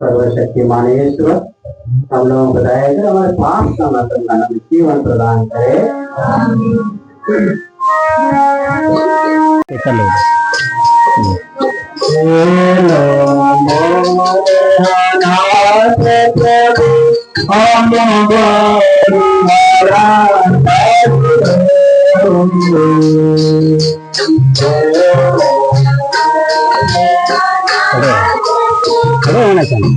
सर्वशक्तिमान ईश्वर हम लोगों को बताएगा हमारे पांच सनातन का नाम जीवन प्रदान करे। खड़े होना चाहिए।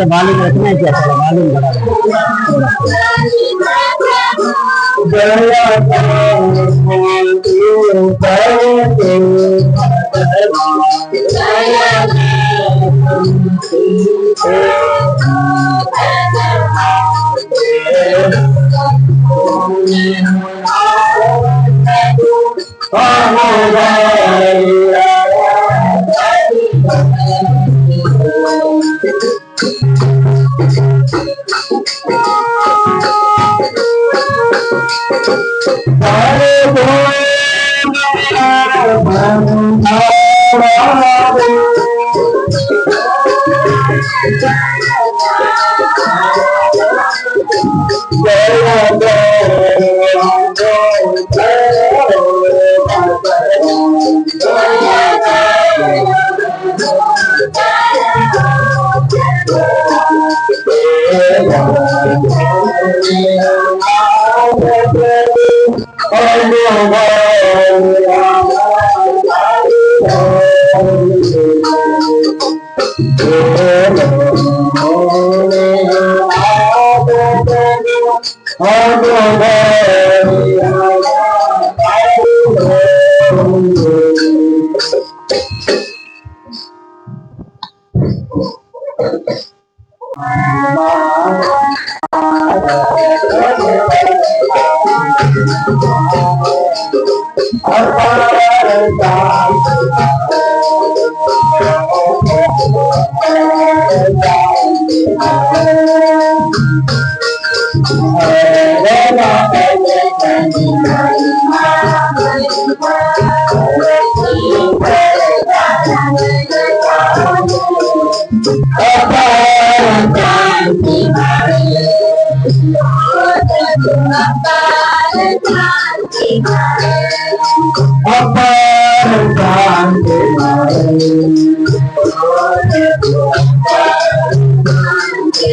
मालूम रखना क्या मालूम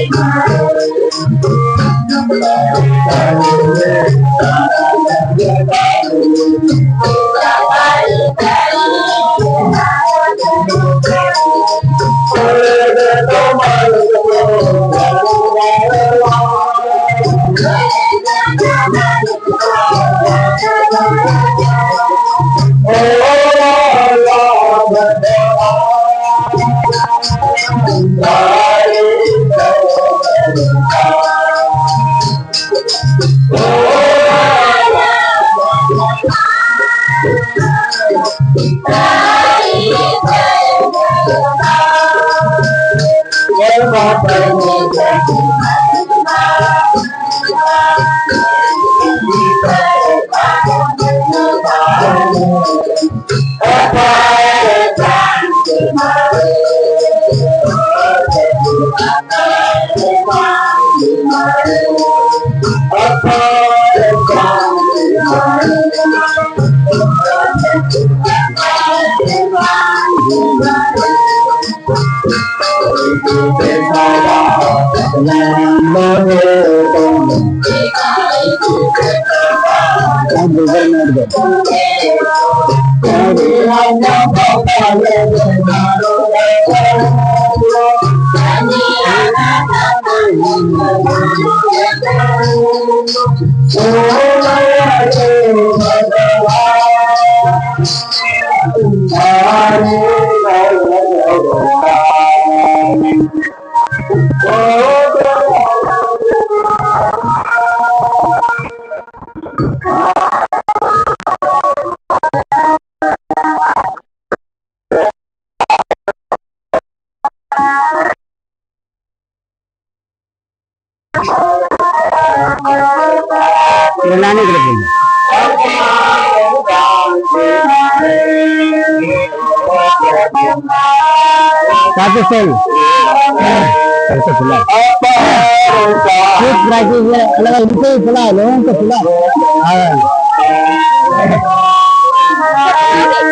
Thank you.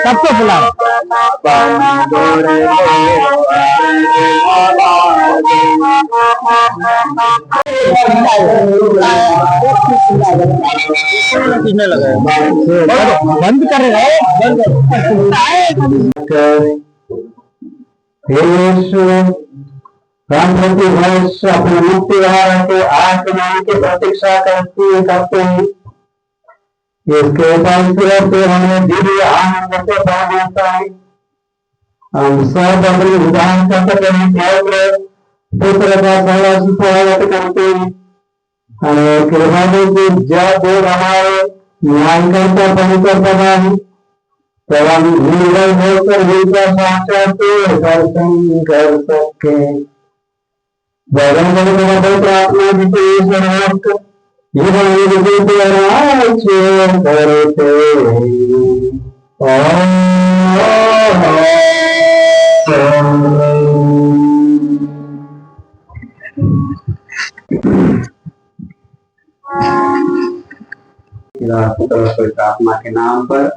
सबको बुलाओ। बंद कर रहे अपने मुक्ति के आत्मा की प्रतीक्षा करते हैं। इसके से हमें दिव्य आनंद से भर देता है। हम सब अपने विधान पुत्र का स्वागत करते हैं। हमें कृपा की जब हमारे न्यायकर्ता पवित्र बना है, तब हम निर्भय होकर उनका साक्षात दर्शन कर सके। प्रार्थना जिसे आत्मा के नाम पर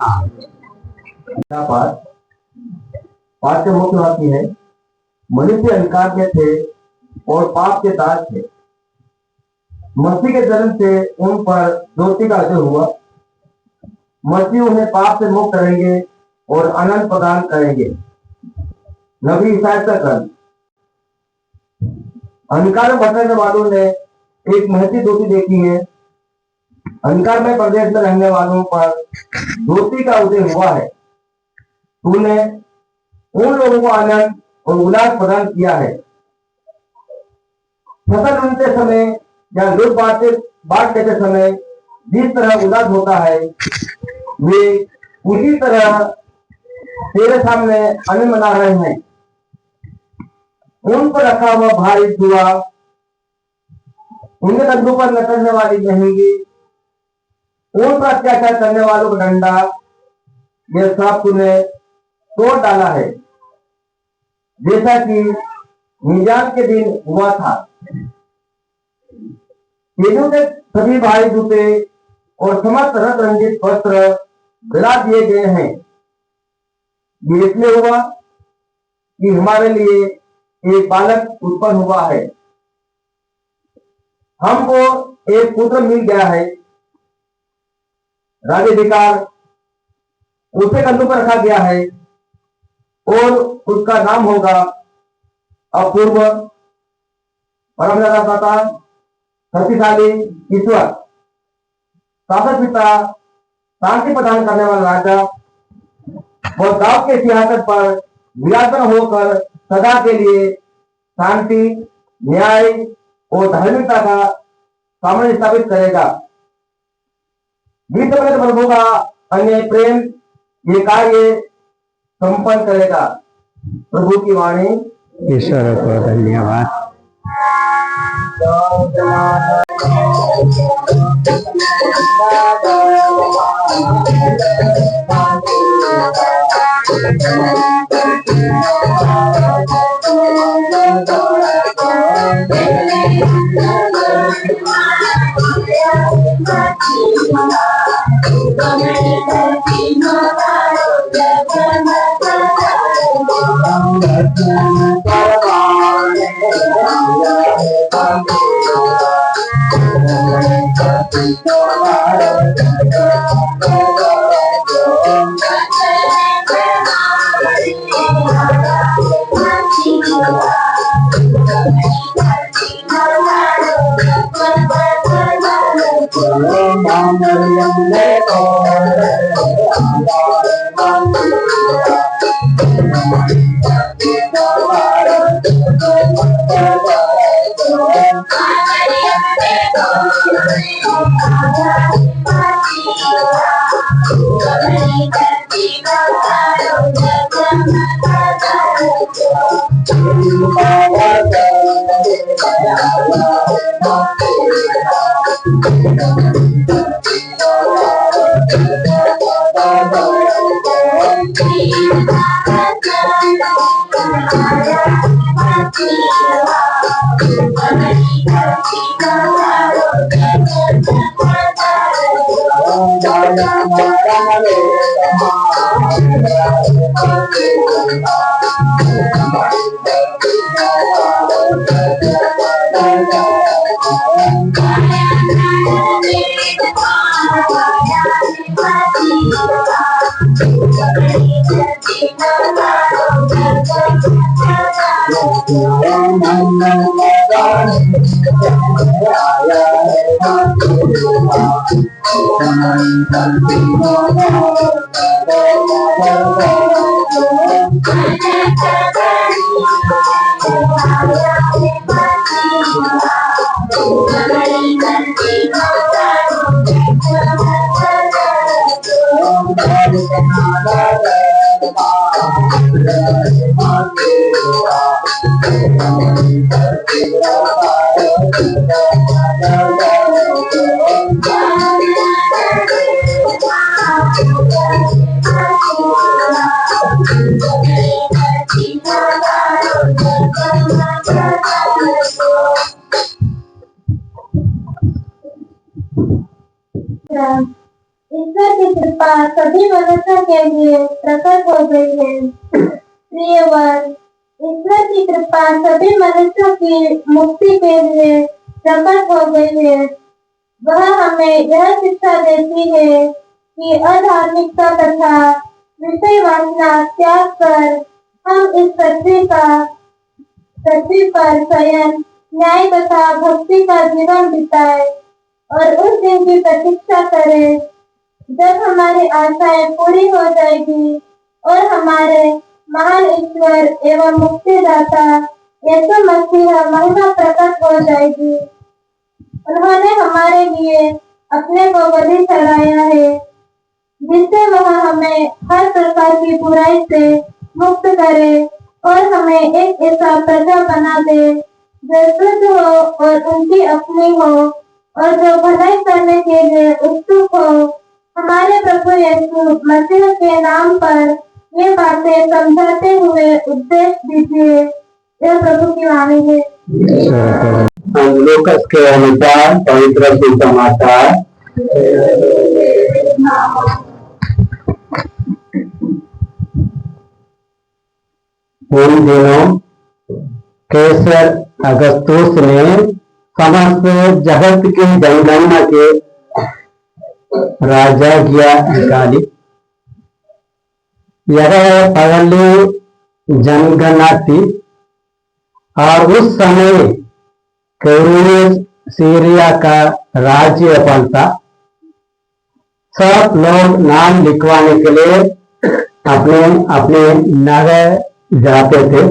पाठ का मुख्य वाक्य है, मनुष्य अंधकार में थे और पाप के दास थे। मसीह के जन्म से उन पर दोषी का अजय हुआ। मसीह उन्हें पाप से मुक्त करेंगे और आनंद प्रदान करेंगे। नबी ईसाई का ग्रंथ। अंधकार में भटकने वालों ने एक महती दोषी देखी है। अंधकार में प्रदेश में रहने वालों पर दोषी का उदय हुआ है। तूने उन लोगों को आनंद और उल्लास प्रदान किया है। फसल उनते समय या लोग बांट देते समय जिस तरह उल्लास होता है, वे उसी तरह तेरे सामने आनंद मना रहे हैं। उन पर रखा हुआ भारी धुआं, उनके कंधों पर लटकने वाली महंगी, उन पर अत्याचार करने वालों का डंडा, यह सब तूने तोड़ डाला है, जैसा कि मीजान के दिन हुआ था। तेजों के सभी भारी जूते और समस्त रंग रंजित वस्त्र दिला दिए गए हैं। ये इसलिए हुआ कि हमारे लिए एक बालक उत्पन्न हुआ है, हमको एक पुत्र मिल गया है। राज्याधिकार उसके कंधों पर रखा गया है और उसका नाम होगा अपूर्व, परमदाता, शक्तिशाली ईश्वर, शासक पिता, शांति प्रदान करने वाला राजा और दाऊद के सिंहासन पर विराजमान होकर सदा के लिए शांति, न्याय और धार्मिकता का साम्राज्य स्थापित करेगा। विश्व में प्रभु का अन्य प्रेम ये कार्य संपन्न करेगा। प्रभु की वाणी। ईश्वर को धन्यवाद। ईश्वर की कृपा सभी मनुष्यों के लिए प्रकट हो गई है। प्रियवर, ईश्वर की कृपा सभी मनुष्यों की मुक्ति के लिए प्रकट हो गई है। वह हमें यह शिक्षा देती है कि अधार्मिकता तथा विषय वासना त्याग कर हम इस पृथ्वी पर शयन, न्याय तथा भक्ति का जीवन बिताए और उस दिन की प्रतीक्षा करें जब हमारी आशाएं पूरी हो जाएगी और हमारे महान ईश्वर एवं मुक्तिदाता यीशु मसीह महिमा प्रकट हो जाएगी। उन्होंने हमारे लिए अपने को बलि चढ़ाया है, जिससे वह हमें हर प्रकार की बुराई से मुक्त करे और हमें एक ऐसा प्रजा बना दे जो शुद्ध हो और उनकी अपनी हो और जो भलाई करने के लिए उत्सुक हो। हमारे प्रभु यीशु मसीह के नाम पर ये बातें समझाते हुए उपदेश दीजिए। यह प्रभु की वाणी है। लूकस के अनुसार पवित्र सुसमाचार उन दिनों कैसर अगस्तुस ने समस्त जगत की जनगणना के राजाज्ञा निकाली। यह पहली जनगणना थी और उस समय क्विरिनियस सीरिया का राज्यपाल था। सब लोग नाम लिखवाने के लिए अपने अपने नगर जाते थे।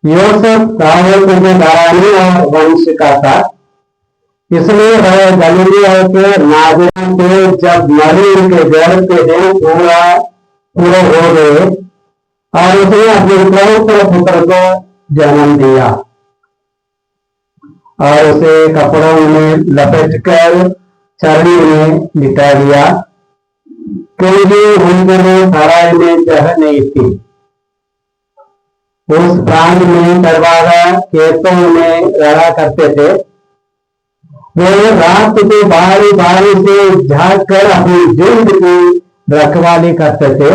यूसुफ दाऊद के घराने और वंश का था, इसलिए वह गलीलिया के नाज़रेत से जब मरियम के गर्भ के दिन पूरे हो गए और उसने अपने पवित्र पुत्र को जन्म दिया। और उसे कपड़ों में लपेटकर चरनी में लिटा दिया, क्योंकि उनके सराय में जगह नहीं थी। उस प्रांत में दरबारा खेतों में रहा करते थे। वे रात को बारी बारी से झाँक कर अपनी झुंड की रखवाली करते थे।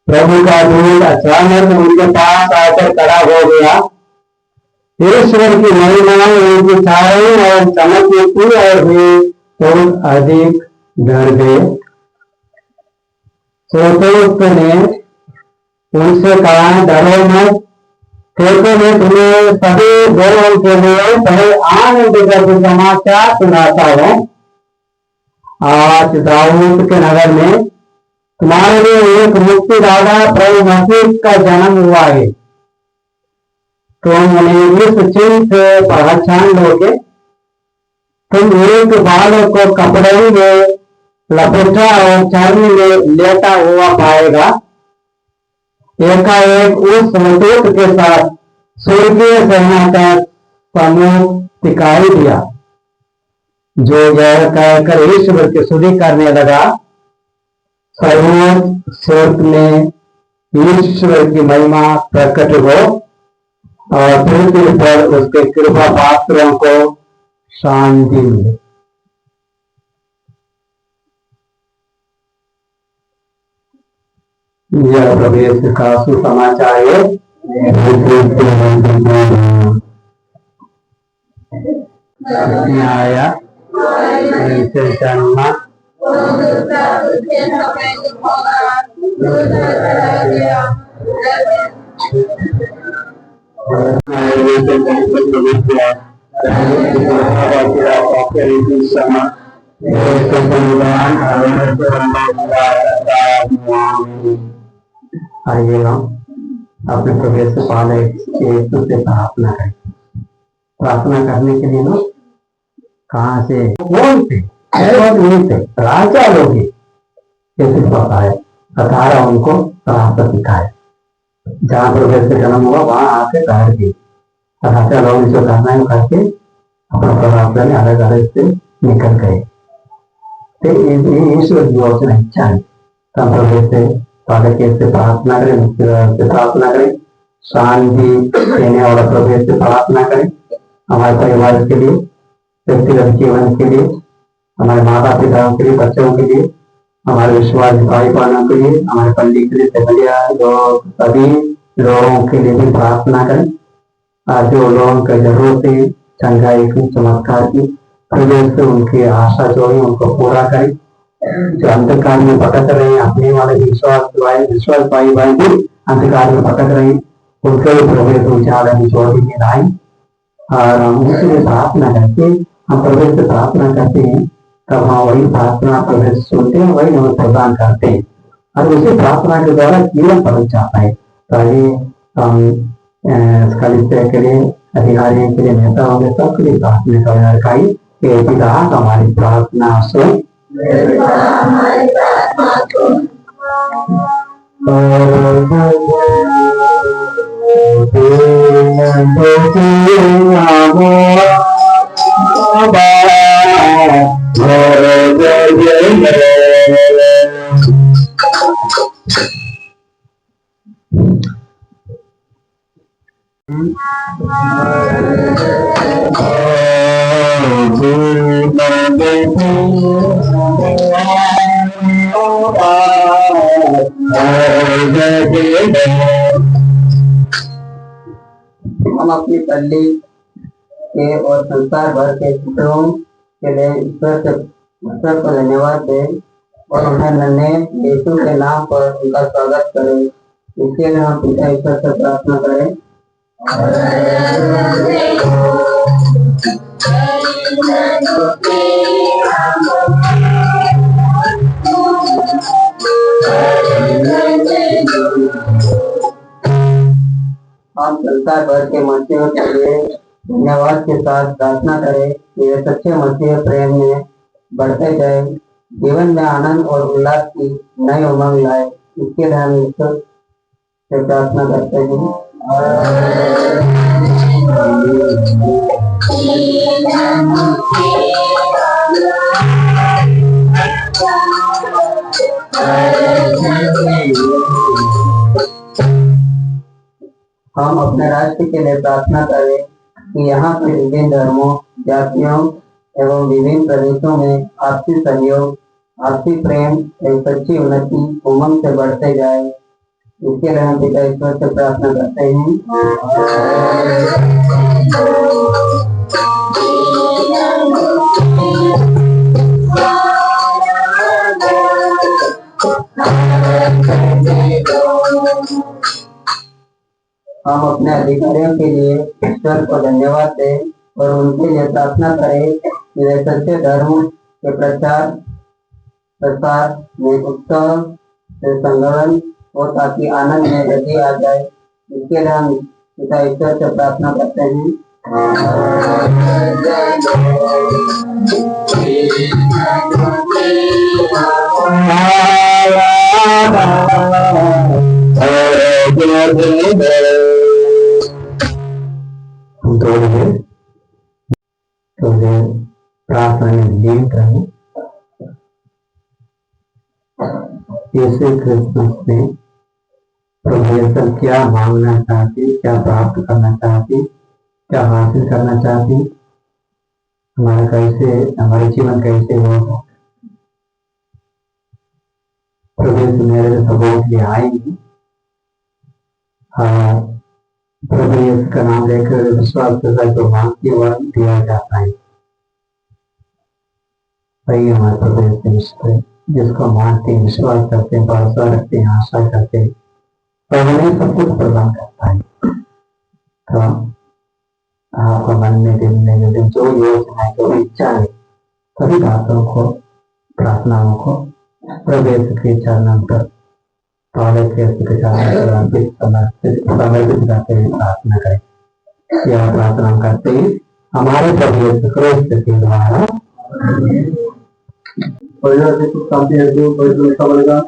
प्रभु का दूत अचानक उनके पास आकर खड़ा हो गया। ईश्वर की महिमा उनकी छाई और चमकती थी और वे बहुत अधिक डर गए। सोतोस्त ने उनसे कहा, डरो मत, क्योंकि मैं तुम्हें सभी लोगों के लिए बड़े आनंद का समाचार सुनाता हूँ। आज दाऊद के नगर में तुम्हारे लिए एक मुक्तिदाता प्रभु मसीह का जन्म हुआ है। तुम उन्हें इस चिन्ह से पहचान लोगे। तुम एक बालक को कपड़े में लपेटा और चरनी में लेटा हुआ पाएगा। एकाएक उस दूत के साथ स्वर्गीय सेना का समूह दिखाई दिया, जो यह कहकर ईश्वर की स्तुति करने लगा, सर्वोच्च स्वर्ग में ईश्वर की महिमा प्रकट हो और पृथ्वी पर उसके कृपा पात्रों को शांति मिले। यह प्रभु यीशु का सुसमाचार है। आया जन्मा आइएगा अपने प्रवेश से पहले यीशु से प्रार्थना करें। प्रार्थना करने के लिए लोग कहाँ से, कौन से, राजा लोग यीशु पता है, बताया उनको रास्ता सिखाए। जहाँ प्रवेश से जन्म हुआ वहां आके बैठ गए। राजा लोग जो करना है करके अपना प्रार्थना में अलग अलग से निकल गए। ईश्वर की ओर से इच्छा है तब प्रवेश से पहले कैसे प्रार्थना करें, से प्रार्थना करें, शांति देने वाला प्रभु से प्रार्थना करें। हमारे परिवार के लिए, व्यक्तिगत जीवन के लिए, हमारे माता पिताओं के लिए, बच्चों के लिए, हमारे विश्वास भाई बहनों के लिए, हमारे पंडित के लिए, सभी लोगों के लिए भी प्रार्थना करें। आज जो लोगों की जरूरत है चंगाई की, चमत्कार की, प्रवेश से उनकी आशा जो है उनको पूरा करें। जो अंधकार में भटक रहे हैं, अपने वाले विश्वास भाई बहन भी अंधकार में भटक रहे हैं, उनके भी प्रवेश उजाला में ज्योति में लाए। और हम उनसे प्रार्थना करके, हम प्रवेश से प्रार्थना करते हैं, तब हम वही प्रार्थना प्रवेश सुनते हैं, वही हमें प्रदान करते हैं और उसी प्रार्थना के द्वारा जीवन बदल जाता है। तो हम कलिसिया के लिए, अधिकारियों के लिए, नेताओं के सबके लिए प्रार्थना करवाई कि पिता हमारी प्रार्थना सुन हम अपनी पल्ली के और संसार भर के चित्रों के लिए ईश्वर को धन्यवाद दें और उन्हें नन्हे यीशु के नाम पर उनका स्वागत करें। इसके लिए हम पिता ईश्वर से प्रार्थना करें। हम संसार भर के मसीहों के लिए धन्यवाद के साथ प्रार्थना करें कि वे सच्चे मसीह प्रेम में बढ़ते जाए, जीवन में आनंद और उल्लास की नई उमंग लाए। इसके लिए हम ईश्वर से प्रार्थना करते हैं। अपने राष्ट्र के लिए प्रार्थना करें कि यहाँ के विभिन्न धर्मों, जातियों एवं विभिन्न प्रदेशों में आपसी सहयोग, आपसी प्रेम एवं सच्ची उन्नति उमंग से बढ़ते जाए। इसके लिए हम पिता ईश्वर से प्रार्थना करते हैं। हम अपने अधिकारियों के लिए ईश्वर को धन्यवाद दें और उनके लिए प्रार्थना करें कि वे सच्चे धर्म के प्रचार प्रसार में उत्साह से संलग्न हो ताकि आनंद में वृद्धि आ जाए। इसके लिए हम पिता ईश्वर से प्रार्थना करते हैं। प्रार्थना में लीन करें। यीशु क्रिसमस में प्रभु यीशु क्या मांगना चाहती, क्या प्राप्त करना चाहती, क्या हासिल करना चाहती, हमारे जीवन कैसे होगा। प्रभु यीशु मेरे सबों के लिए आएंगी। प्रभु यीशु का नाम लेकर विश्वास के साथ जो मांगती हुआ दिया जाता है। वही हमारे प्रभु यीशु जिसको मानते हैं, विश्वास करते हैं, भरोसा रखते हैं, आशा करते हैं, तो हमें सब कुछ प्रदान करता है। तो आपका मन में दिन में जो योजना जो इच्छा है सभी बातों को, प्रार्थनाओं को प्रभु यीशु के चरणों पर समर्पित करते हुए प्रार्थना करें। यह प्रार्थना करते ही हमारे प्रभु यीशु क्रिस्त के द्वारा परिवार की सुख शांति हेतु पवित्र लिखा बनेगा।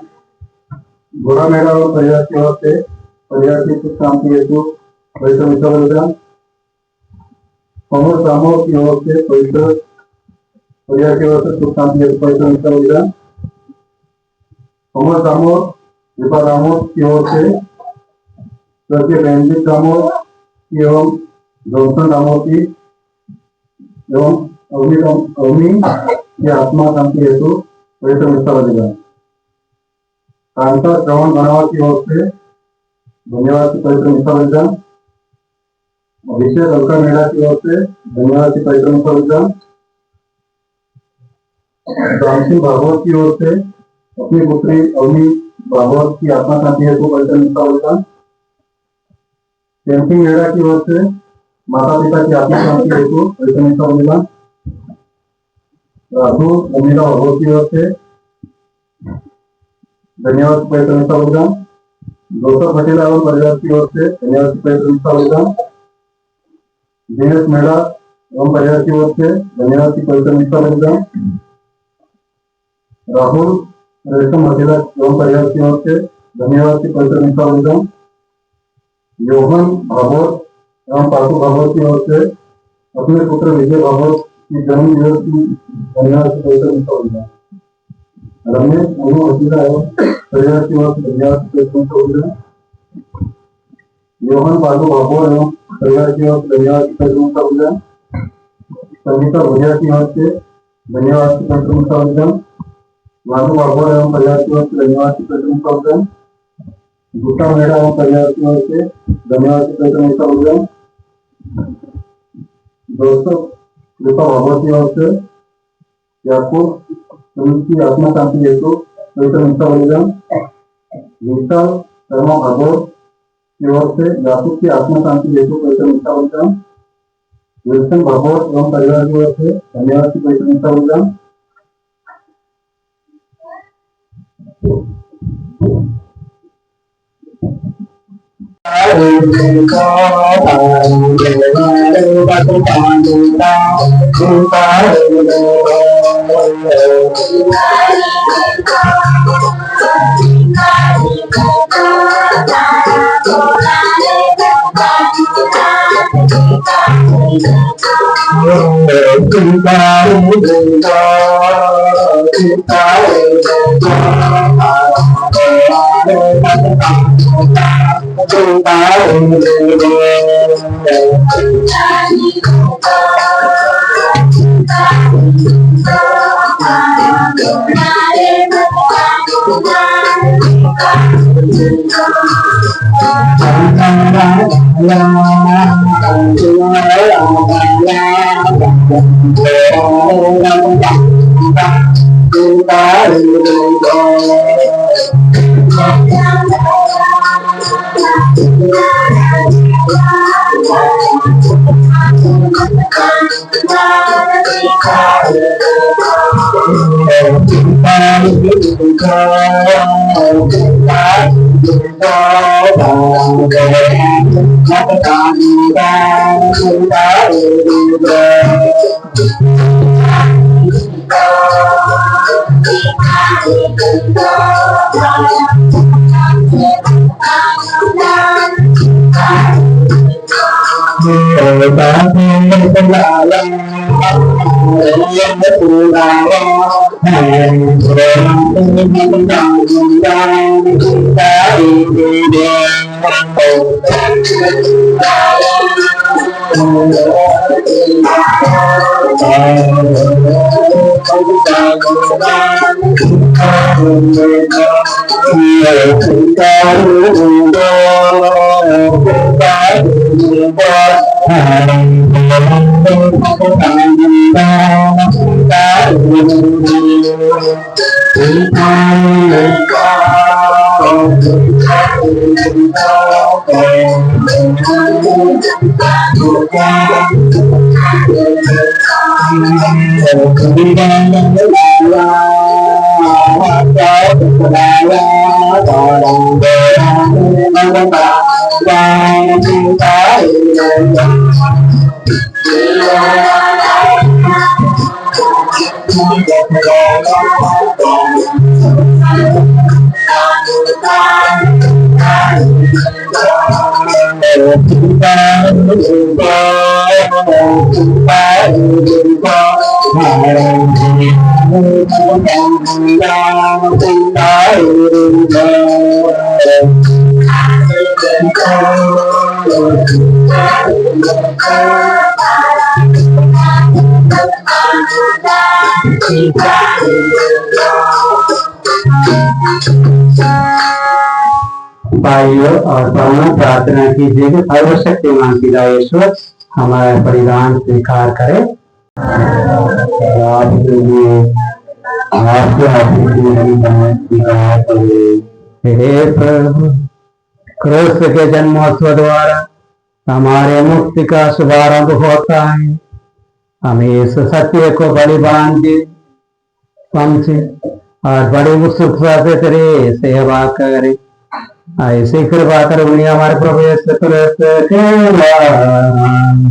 बुरा मेरा और परिवार की ओर से परिवार की सुख शांति हेतु पवित्र लिखा बनेगा। अमर सामोर की ओर से पवित्र परिवार की ओर से सुख शांति हेतु पवित्र लिखा बनेगा। अमर सामोर विपा दामोद की ओर से सत्य रंजित दामोद एवं जॉनसन दामोद की एवं अवनी की आत्मा शांति हेतु पवित्र मिश्रा बनेगा। कांता श्रवण गणावा की ओर से धन्यवाद की पवित्र मिश्रा बनेगा। अभिषेक अलका मेड़ा की ओर से धन्यवाद की पवित्र मिश्रा बनेगा। रामसिंह भागवत की ओर से अपनी पुत्री अवनी भागवत की आत्मा शांति हेतु पवित्र मिश्रा बनेगा। सिंह मेड़ा की ओर से माता पिता की आत्मा शांति हेतु पवित्र मिश्रा बनेगा। राधु अमीरा भागवत की ओर से धन्यवाद पवित्र मिश्रा बनेगा। जोसफ पटेल एवं परिवार की ओर से धन्यवाद पवित्र मिश्रा बनेगा। दिनेश मेड़ा एवं परिवार की ओर से धन्यवाद की पवित्र मिश्रा बनेगा। राहुल रेशम हजेला एवं परिवार की ओर से धन्यवाद की पवित्र मिश्रा बनेगा। योहन भागवत एवं पार्थु भागवत की ओर से अपने पुत्र विजय भागवत की जन्म दिवस की धन्यवाद की पवित्र मिश्रा बनेगा। रमेश अनु हजेला एवं परिवार की ओर से धन्यवाद की पवित्र मिश्रा बनेगा। योहन पार्थु भागवत एवं परिवार की ओर से धन्यवाद की पवित्र मिश्रा बनेगा। संगीता भुजिया की ओर से धन्यवाद की पवित्र मिश्रा बनेगा। माधु भागवत एवं परिवार की ओर से धन्यवाद की पवित्र मिश्रा बनेगा। गुप्ता मेड़ा एवं परिवार की ओर से धन्यवाद की पवित्र मिश्रा बनेगा। दोस्तों कृपा भागवत की ओर से याकूब की आत्मा शांति हेतु पवित्र मिश्रा बनेगा। विशाल शर्मा भागवत की ओर से याकूब की आत्मा शांति हेतु पवित्र मिश्रा बनेगा। विल्सन भागवत एवं परिवार की ओर से धन्यवाद की पवित्र मिश्रा बनेगा। भाइयों और बहनों, प्रार्थना कीजिए कि सर्वशक्तिमान पिता ईश्वर हमारा बलिदान स्वीकार करे। हे प्रभु, क्रूस के जन्मोत्सव द्वारा हमारे मुक्ति का शुभारंभ होता है। हमें इस सत्य को बलिदान दे समझे और बड़ी उत्सुकता से तेरे सेवा करे। ऐसी कृपा करुणी हमारे प्रभु यीशु क्रिस्त के नाम।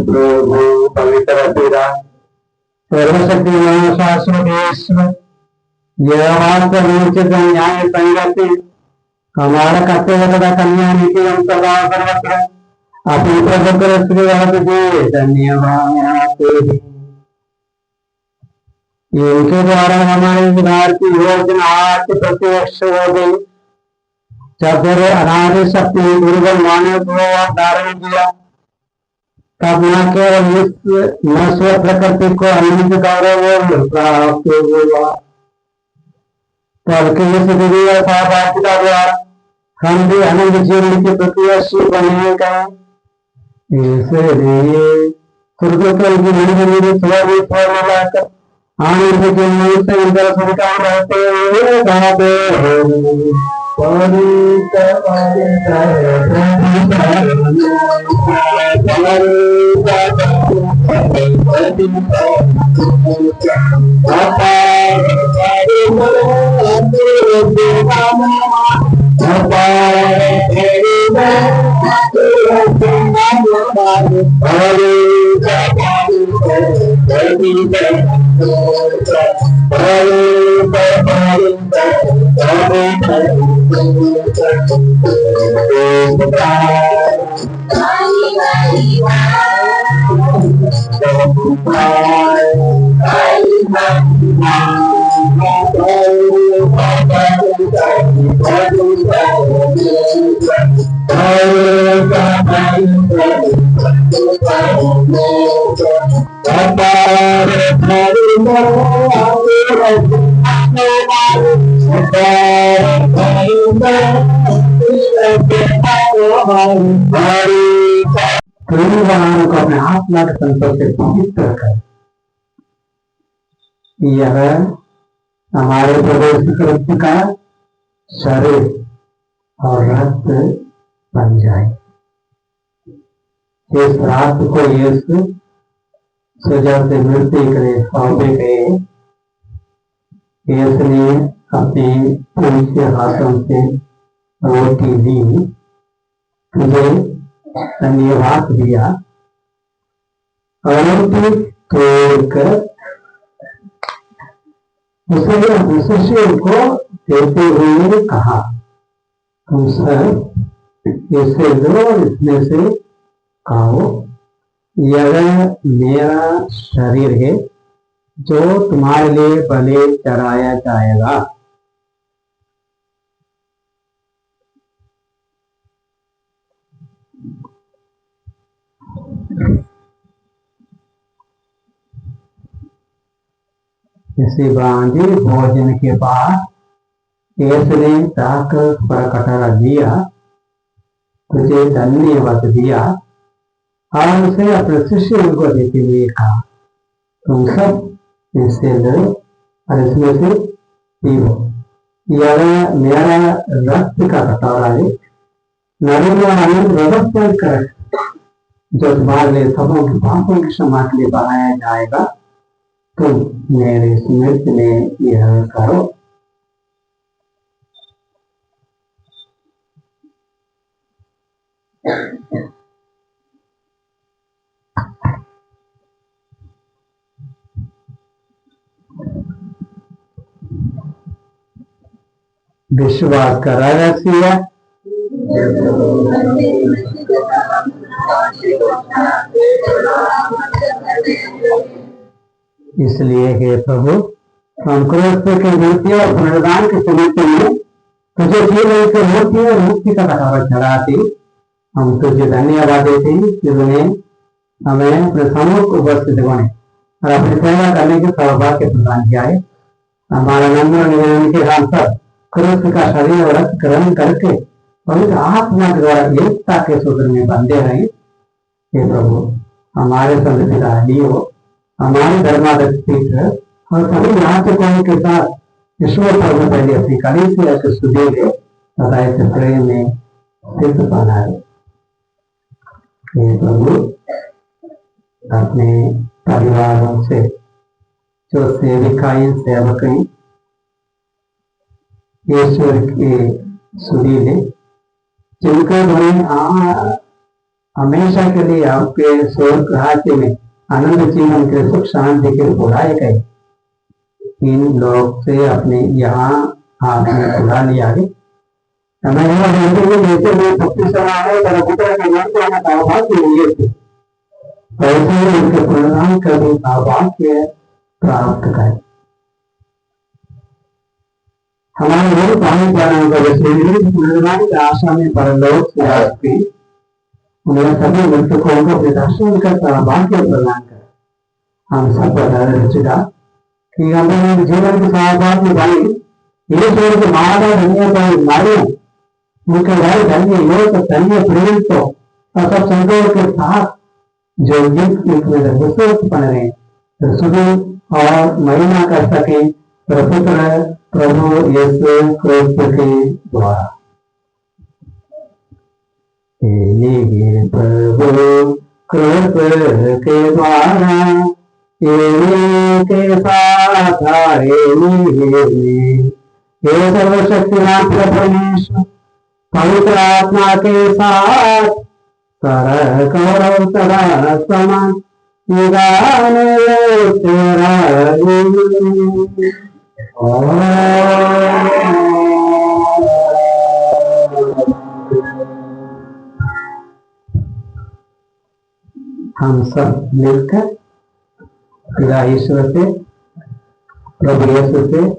प्रभु पवित्र पिता सर्वशक्तिमान शाश्वत ईश्वर, यह वास्तव उचित न्याय संगति हमारा कर्तव्य तथा कन्या नीति हम सदा सर्वत्र अपने प्रभु क्रिस्त के हाथ दे धन्यवाद। इनके द्वारा हमारे उद्धार की योजना आज प्रत्यक्ष हो गई। जब तेरे अनादि शक्ति दुर्बल मानव को धारण किया, तब न केवल इस नश्वर प्रकृति को अनंत गौरव प्राप्त हुआ, बल्कि इस दिव्य सहभागिता द्वारा हम भी अनंत जीवन के प्रत्याशी बने गए। इसलिए स्वर्गोत्तम की निधि स्वाभाविक फल लाकर आनंद के मूल से इधर स्वीकार रहते हुए गाते हैं। प्रेमीवालों को अपने आत्मा के संतोष से पवित्र कर यह हमारे प्रभु कृष्ण का शरीर और रक्त बन जाए। इस रात को यीशु सजा से मृत्यु करे सौंपे गए। यीशु ने अपने पूज्य हाथों से रोटी ली, तुझे धन्यवाद दिया और रोटी तोड़कर उसे शिष्यों को देते हुए कहा, तुम सब इसे लो, इसमें से खाओ, यह मेरा शरीर है जो तुम्हारे लिए बलि चढ़ाया जाएगा। इसी भांति भोजन के बाद यीशु ने ताकत पर कटोरा दिया, तुझे धन्यवाद दिया और उसे अपने शिष्यों को देते हुए कहा, तुम सब इससे लो और इसमें से पीओ, यह मेरा रक्त का कटोरा है, नरेंद्र व्यवस्था कर जो तुम्हारे लिए सबों के पापों की क्षमा के लिए बनाया जाएगा। तुम मेरे स्मृति में यह करो। विश्वास का रहस्य इसलिए हे प्रभु, हम क्रोध के मृत्यु और पुनरुद्धान के समीपन में तुझे जीवन के मृत्यु और मुक्ति का कटोरा चढ़ाते हम तुझे धन्यवाद देते हैं कि तूने हमें अपने सम्मुख उपस्थित होने और अपनी सेवा करने के सौभाग्य प्रदान किया है। हमारा नम्र निवेदन के हम सब क्रोध का शरीर और रक्त ग्रहण करके पवित्र आत्मा के द्वारा एकता के सूत्र में बंधे रहे। हे प्रभु, हमारे संत पिता लियो, हमारे धर्माध्यक्ष और सभी नाटकों के साथ ईश्वर पर पहले अपनी कलीसिया के स्तुति दे तथा इस प्रेम में स्थित बना दे। हे प्रभु, अपने परिवारों से जो सेविकाएं सेवक हैं ईश्वर के स्तुति दे, जिनका उन्हें हमेशा के लिए आपके स्वर्ग राज्य में आनंद जीवन के सुख शांति के बुलाए गए। इन लोग से अपने यहाँ आपने बुला लिया है। हमें लेते हुए भक्ति समाए उनके परिणाम कभी सौभाग्य प्राप्त करें। हमारे लोग पानी जाना की आशा में परलोक से आते उन्हें सभी मृतकों को अपने दर्शन का सौभाग्य प्रदान कर हम सब रचेगा कि हमें जीवन के सौभाग्य भाई ये छोड़ के मारा धन्य को मारे उनके भाई धन्य योग धन्य प्रेम को और सब संतों के साथ जो विश्वास बन रहे सुधु और महिमा कर सके प्रपुत्र प्रभु यीशु क्रिस्त के द्वारा। प्रभु कृष्ण के द्वारा के साथ आए हे सर्वशक्तिमान परमेश्वर पवित्र आत्मा के साथ कर करो सदा समान गाने तेरा हम सब मिलकर पिता ईश्वर से प्रभु यीशु से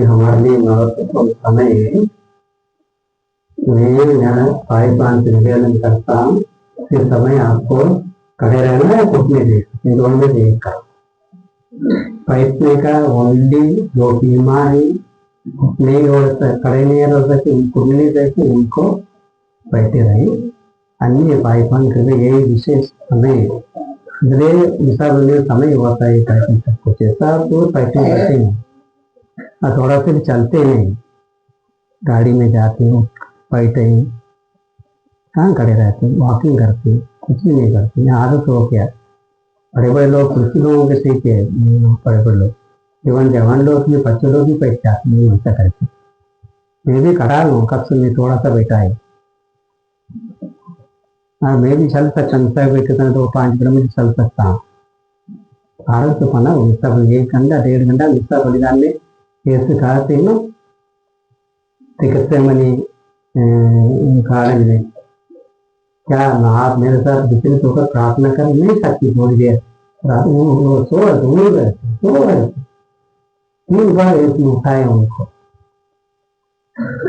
हमारे लिए महत्वपूर्ण समय है। मैं यहाँ 5-5 रिविजन करता हूँ। इस समय आपको खड़े रहना है, घुटने देख दोनों में देख कर बैठने का ओनली जो बीमारी नहीं हो खड़े नहीं रह सके उनको नहीं देखे उनको बैठे रहे। अन्य 5-5 यही विशेष समय समय होता है बैठने सब कुछ ऐसा तो बैठे रहते नहीं और थोड़ा से भी चलते नहीं, गाड़ी में जाते हो बैठे ही कहाँ खड़े रहते हैं, वॉकिंग करते हैं, कुछ भी नहीं करते। आदत हो क्या, बड़े बड़े लोग कुछ लोगों के ठीक है, बड़े बड़े लोग जवान लोग भी बच्चे लोग भी बैठ जाते हैं वैसा करके। मैं भी खड़ा हूँ कब से मैं थोड़ा सा बैठा है और मैं भी चल सकता बैठता तो 5 मिनट में चल सकता हूँ। आदत तो बना 1 घंटा 1.5 घंटा मिस्सा बलिदान में ऐसे कहते हैं ना मनी कारण में क्या आप मेरे साथ विचलित होकर प्रार्थना कर नहीं सकती थोड़ी देर सो रहे 3 बार ऐसे उठाए उनको।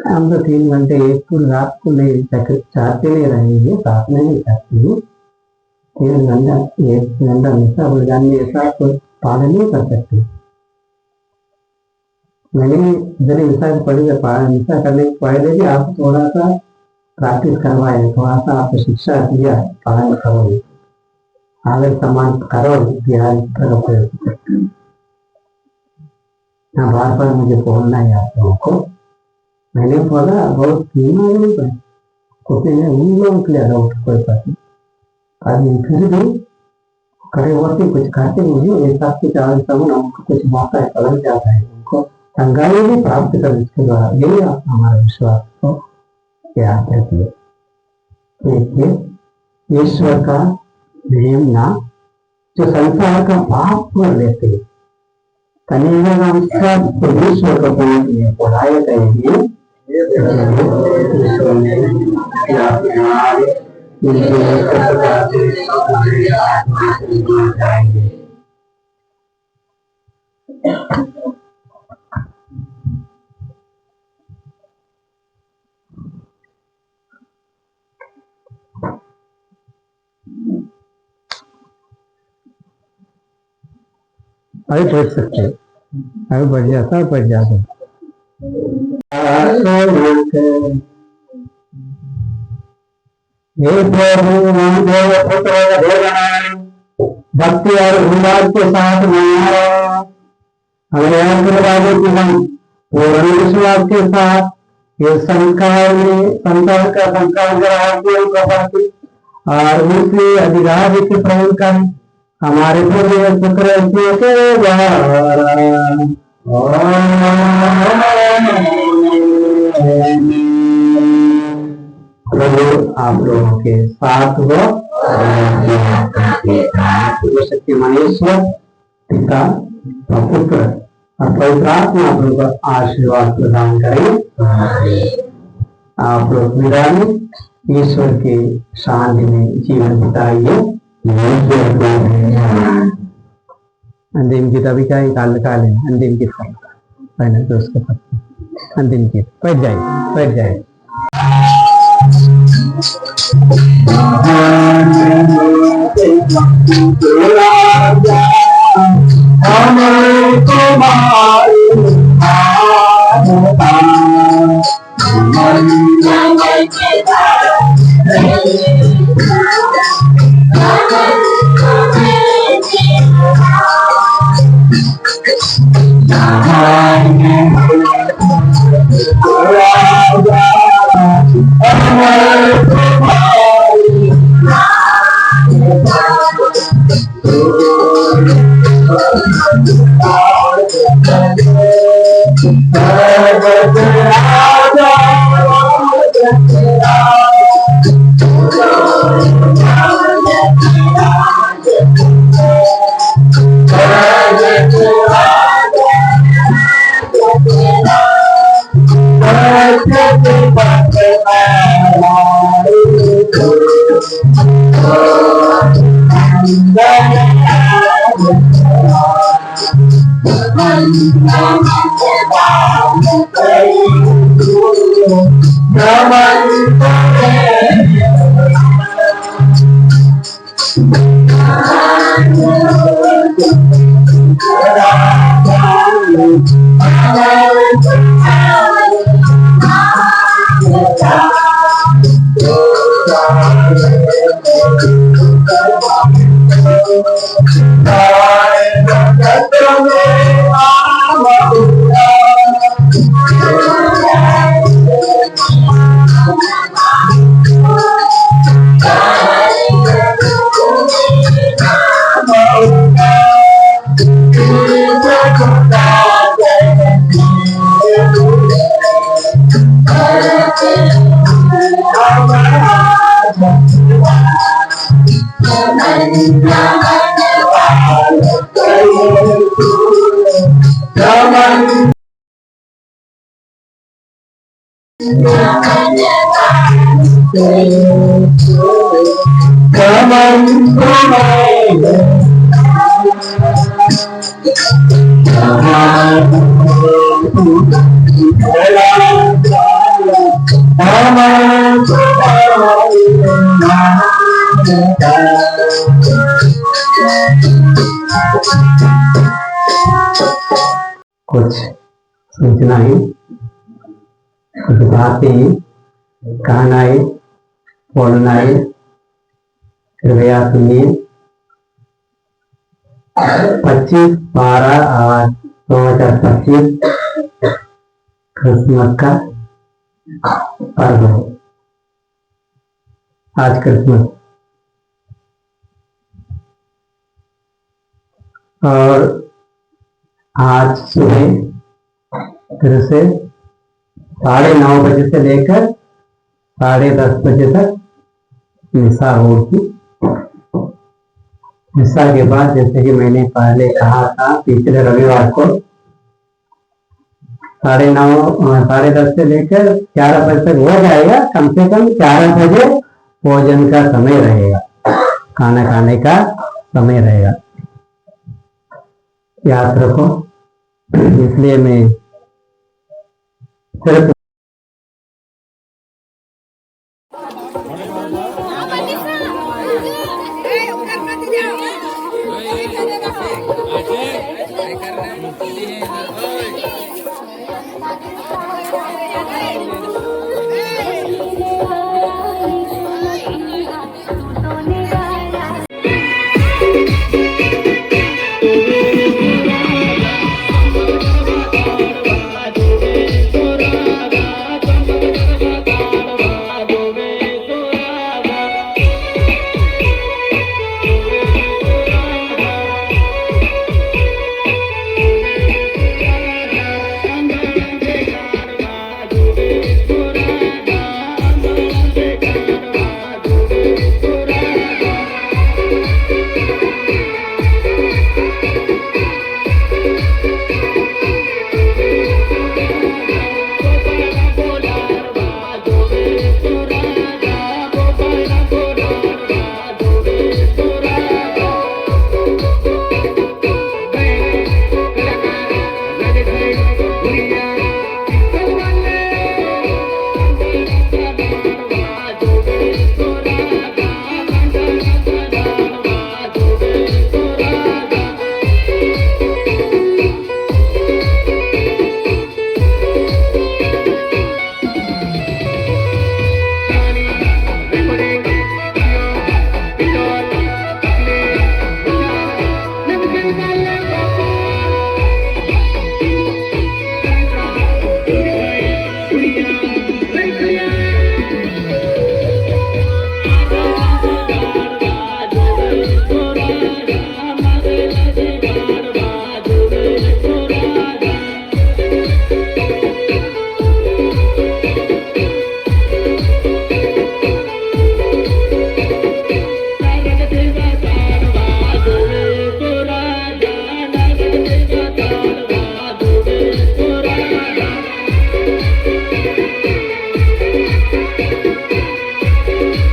हम तो 3 घंटे एक पूरी रात को नहीं चाहते नहीं रहेंगे, प्रार्थना नहीं चाहती हूँ। 3 घंटा 1 घंटा मिस्सा बलिदान में ऐसा कोई पालन नहीं कर सकते। मैंने इधर मिस्सा पढ़ी मिस्सा करने के पहले भी आप थोड़ा सा प्रैक्टिस करवाए, थोड़ा सा आपको शिक्षा दिया पालन करोगे, आगे समान करोगे ध्यान करोगे। बार बार मुझे बोलना है आप लोगों को। मैंने बोला बहुत धीमा नहीं पड़ा कुछ नहीं, उन लोगों के लिए डाउट कोई बात नहीं। आदमी फिर भी खड़े होते कुछ खाते मुझे एक साथ कुछ हमको कुछ मौका है पलट जाता है, उनको संगाई भी प्राप्त कर इसके द्वारा। यही हमारा विश्वास को याद रखिए। देखिए ईश्वर का नियम ना जो संसार का पाप कर लेते परमेश्वर को पढ़ाए कहेंगे अभी पढ़ सकते हैं, अभी बढ़ जाता भक्ति और उल्लास के साथ पूर्ण विश्वास के साथ ये संस्कार का संस्कार और उसके अधिकार के प्रयोग करें हमारे पूर्व शुक्र के द्वारा प्रभु आप लोगों के साथ हो। शक्ति मनेश्वर पिता और पुत्र और पवित्र आत्मा आप लोगों को आशीर्वाद प्रदान करें। आप लोग निरामित ईश्वर के शांति में जीवन बिताइए। अंतिम गीत अभी का निकाल लेना। अंतिम गीत पहले तो उसके बाद अंतिम गीत बैठ जाए। कुछ सूचनाएं, कुछ बातें, कहनाएं, बोलनाएं कृपया सुनिए। 25/12/2025 क्रिसमस का पर्व है। आज क्रिसमस और आज सुबह फिर से 9:30 बजे से लेकर 10:30 बजे तक मिसा होगी। मिसा के बाद जैसे कि मैंने पहले कहा था पिछले रविवार को 9:30 10:30 से लेकर 11 बजे तक हो जाएगा। कम से कम 11 बजे भोजन का समय रहेगा, खाना खाने का समय रहेगा। याद रखो। इसलिए मैं सिर्फ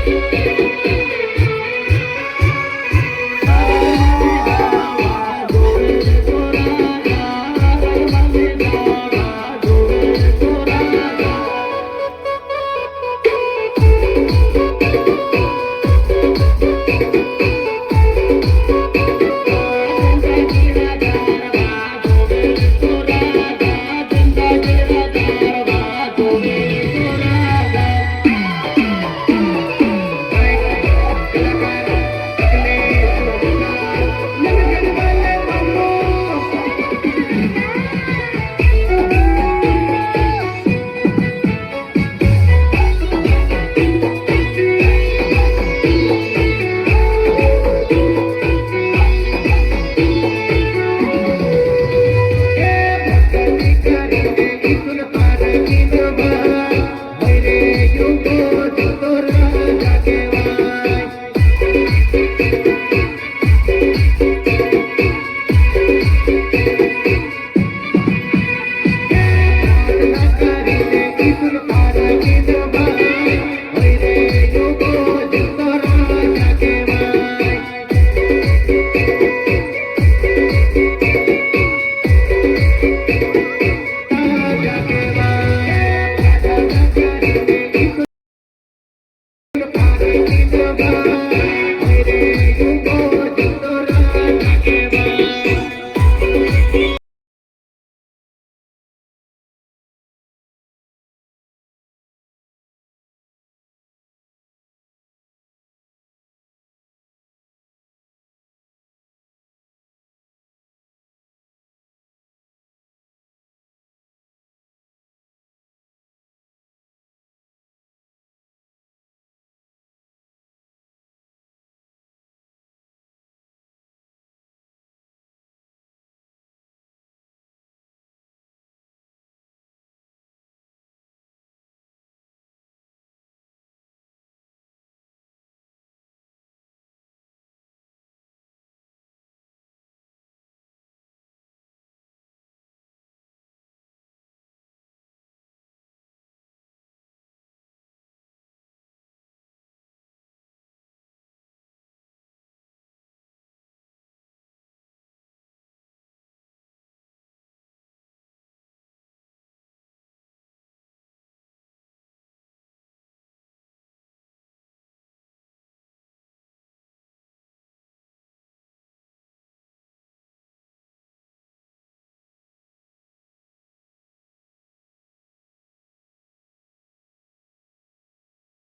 है।